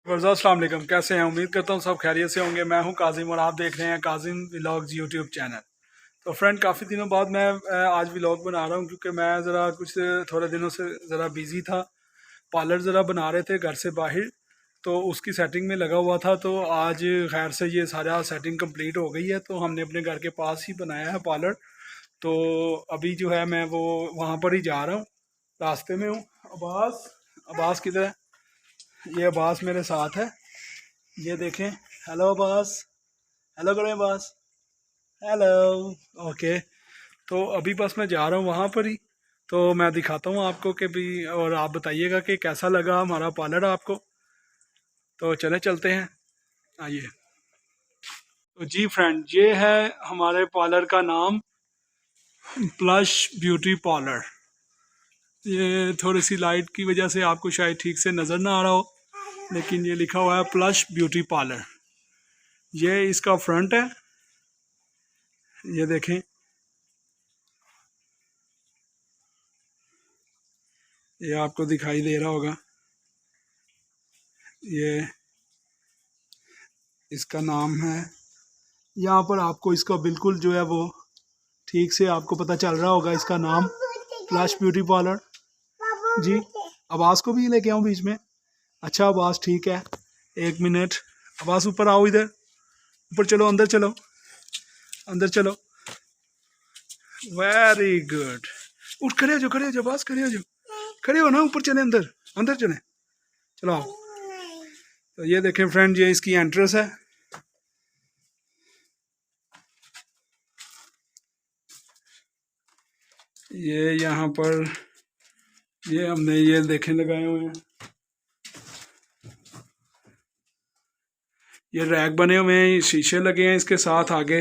अस्सलाम वालेकुम, कैसे हैं? उम्मीद करता हूँ सब खैरियत से होंगे। मैं हूँ काजिम और आप देख रहे हैं काजिम व्लॉग्स यूट्यूब चैनल। तो फ्रेंड, काफ़ी दिनों बाद मैं आज व्लॉग बना रहा हूँ क्योंकि मैं ज़रा कुछ थोड़े दिनों से ज़रा बिज़ी था। पार्लर ज़रा बना रहे थे घर से बाहर, तो उसकी सेटिंग में लगा हुआ था। तो आज खैर से ये सारा सेटिंग कंप्लीट हो गई है, तो हमने अपने घर के पास ही बनाया है पार्लर। तो अभी जो है मैं वो वहाँ पर ही जा रहा हूँ, रास्ते में हूँ। अब्बास, अब्बास किधर है? ये अब्बास मेरे साथ है, ये देखें। हेलो अब्बास, हेलो करें अब्बास, हेलो। ओके, तो अभी बस मैं जा रहा हूँ वहाँ पर ही। तो मैं दिखाता हूँ आपको कि भी, और आप बताइएगा कि कैसा लगा हमारा पार्लर आपको। तो चले चलते हैं, आइए। तो जी फ्रेंड, ये है हमारे पार्लर का नाम, प्लश ब्यूटी पार्लर। ये थोड़ी सी लाइट की वजह से आपको शायद ठीक से नज़र ना आ रहा हो, लेकिन ये लिखा हुआ है प्लश ब्यूटी पार्लर। ये इसका फ्रंट है, ये देखें। ये आपको दिखाई दे रहा होगा, ये इसका नाम है। यहाँ पर आपको इसका बिल्कुल जो है वो ठीक से आपको पता चल रहा होगा, इसका नाम फ्लैश ब्यूटी पार्लर। जी, आवाज़ को भी लेके आऊँ बीच में? अच्छा आवाज़ ठीक है, एक मिनट। आवाज़ ऊपर आओ, इधर ऊपर चलो, अंदर चलो, अंदर चलो। Very good. उठ, खड़े हो जाओ, खड़े हो जाओ बस, खड़े हो जाओ, खड़े हो ना, ऊपर चले, अंदर अंदर चले, चलो आओ। तो ये देखें फ्रेंड, ये इसकी एंट्रेंस है। ये यहाँ पर ये हमने ये देखें लगाए हुए हैं, ये रैक बने हुए हैं, शीशे लगे हैं इसके साथ। आगे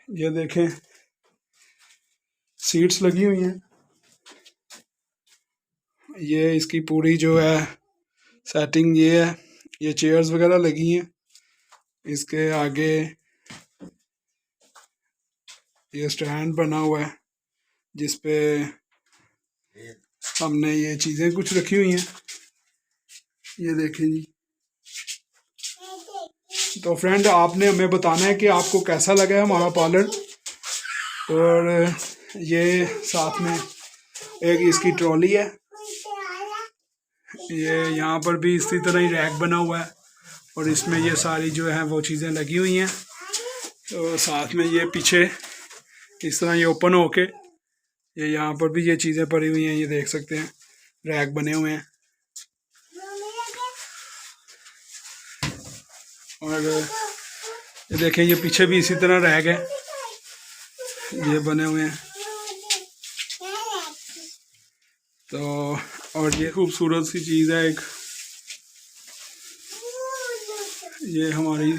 ये देखें, सीट्स लगी हुई हैं। ये इसकी पूरी जो है सेटिंग ये है, ये चेयर्स वगैरह लगी हैं। इसके आगे ये स्टैंड बना हुआ है जिस पे हमने ये चीज़ें कुछ रखी हुई हैं, ये देखें जी। तो फ्रेंड, आपने हमें बताना है कि आपको कैसा लगा है हमारा पार्लर। और ये साथ में एक इसकी ट्रॉली है, ये यहाँ पर भी इसी तरह ही रैक बना हुआ है और इसमें ये सारी जो है वो चीज़ें लगी हुई हैं। तो साथ में ये पीछे इस तरह ये ओपन होके ये यहाँ पर भी ये चीज़ें पड़ी हुई हैं, ये देख सकते हैं, रैक बने हुए हैं। और ये देखें, ये पीछे भी इसी तरह रैक है, ये बने हुए हैं। तो और ये खूबसूरत सी चीज़ है एक, ये हमारी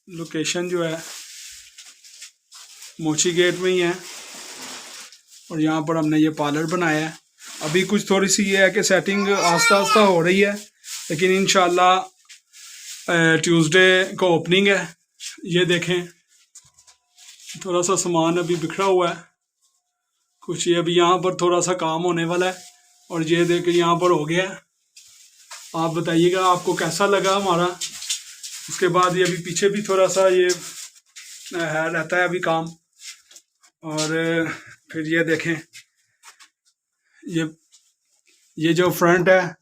लोकेशन जो है मोची गेट में ही है और यहाँ पर हमने ये पार्लर बनाया है। अभी कुछ थोड़ी सी ये है कि सेटिंग आस्ता आस्ता हो रही है, लेकिन इंशाल्लाह ट्यूसडे को ओपनिंग है। ये देखें, थोड़ा सा सामान अभी बिखरा हुआ है कुछ, ये अभी यहाँ पर थोड़ा सा काम होने वाला है और ये देखें यहाँ पर हो गया है। आप बताइएगा आपको कैसा लगा हमारा। उसके बाद ये अभी पीछे भी थोड़ा सा ये है, रहता है अभी काम। और फिर ये देखें, ये जो फ्रंट है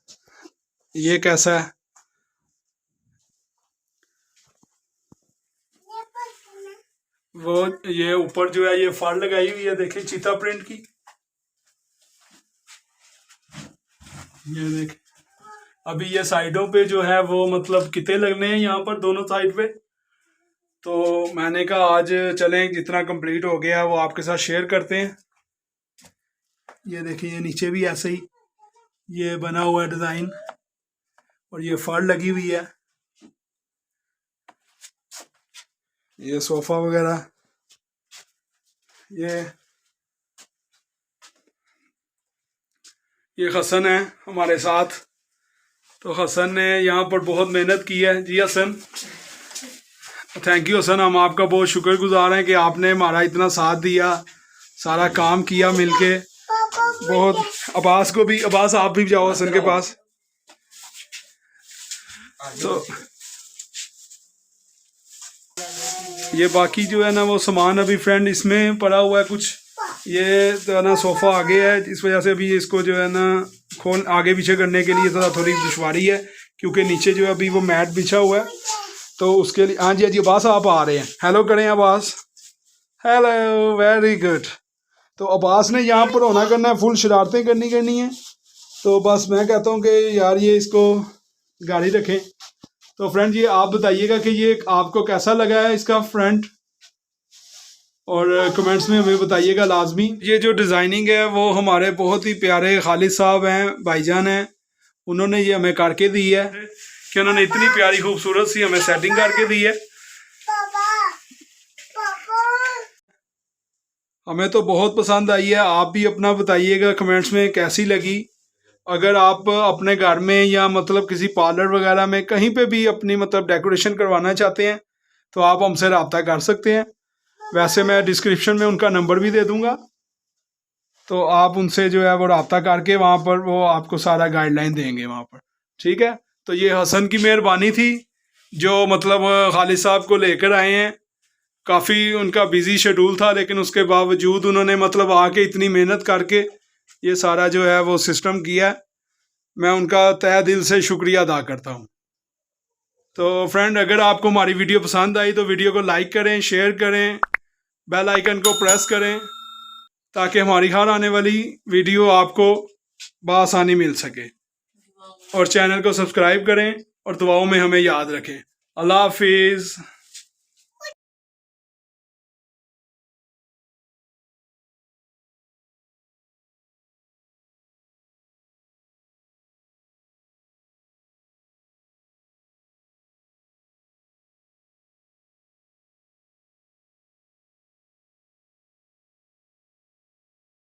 ये कैसा है। वो ये ऊपर जो है ये फर लगाई हुई है, देखें, चीता प्रिंट की। ये देखें, अभी ये साइडों पे जो है वो मतलब कितने लगने हैं यहाँ पर दोनों साइड पे। तो मैंने कहा आज चलें, जितना कंप्लीट हो गया वो आपके साथ शेयर करते हैं। ये देखिए, ये नीचे भी ऐसे ही ये बना हुआ है डिज़ाइन और ये फर लगी हुई है। ये सोफ़ा वगैरह, ये हसन है हमारे साथ। तो हसन ने यहाँ पर बहुत मेहनत की है। जी हसन, थैंक यू हसन, हम आपका बहुत शुक्रगुजार हैं कि आपने हमारा इतना साथ दिया, सारा काम किया मिलके। बहुत। अब्बास को भी, अब्बास आप भी जाओ हसन के पास। तो ये बाकी जो है ना वो सामान अभी फ्रेंड इसमें पड़ा हुआ है कुछ, ये तो है ना सोफ़ा आगे है, इस वजह से अभी इसको जो है ना खोल आगे पीछे करने के लिए थोड़ी दुश्वारी है, क्योंकि नीचे जो है अभी वो मैट बिछा हुआ है, तो उसके लिए। हाँ जी अब्बास आप आ रहे हैं, हेलो करें अब्बास, हेलो, वेरी गुड। तो अब्बास ने यहाँ पर होना करना है, फुल शरारतें करनी है, तो बस मैं कहता हूँ कि यार ये इसको गाड़ी रखें। तो फ्रेंड ये आप बताइएगा कि ये आपको कैसा लगा है इसका फ्रंट, और कमेंट्स में हमें बताइएगा लाजमी। ये जो डिज़ाइनिंग है वो हमारे बहुत ही प्यारे खालिद साहब हैं, भाईजान हैं, उन्होंने ये हमें करके दी है कि उन्होंने इतनी प्यारी खूबसूरत सी हमें सेटिंग करके दी है। हमें तो बहुत पसंद आई है, आप भी अपना बताइएगा कमेंट्स में कैसी लगी। अगर आप अपने घर में या मतलब किसी पार्लर वगैरह में कहीं पे भी अपनी मतलब डेकोरेशन करवाना चाहते हैं तो आप हमसे रब्ता कर सकते हैं। वैसे मैं डिस्क्रिप्शन में उनका नंबर भी दे दूंगा, तो आप उनसे जो है वो रब्ता करके वहाँ पर वो आपको सारा गाइडलाइन देंगे वहाँ पर, ठीक है। तो ये हसन की मेहरबानी थी जो मतलब खालिद साहब को लेकर आए हैं। काफ़ी उनका बिजी शेड्यूल था, लेकिन उसके बावजूद उन्होंने मतलब आके इतनी मेहनत करके ये सारा जो है वो सिस्टम किया। मैं उनका तहे दिल से शुक्रिया अदा करता हूँ। तो फ्रेंड अगर आपको हमारी वीडियो पसंद आई तो वीडियो को लाइक करें, शेयर करें, बेल आइकन को प्रेस करें, ताकि हमारी हर आने वाली वीडियो आपको बआसानी मिल सके, और चैनल को सब्सक्राइब करें और दुआओं में हमें याद रखें। अल्लाह हाफिज़।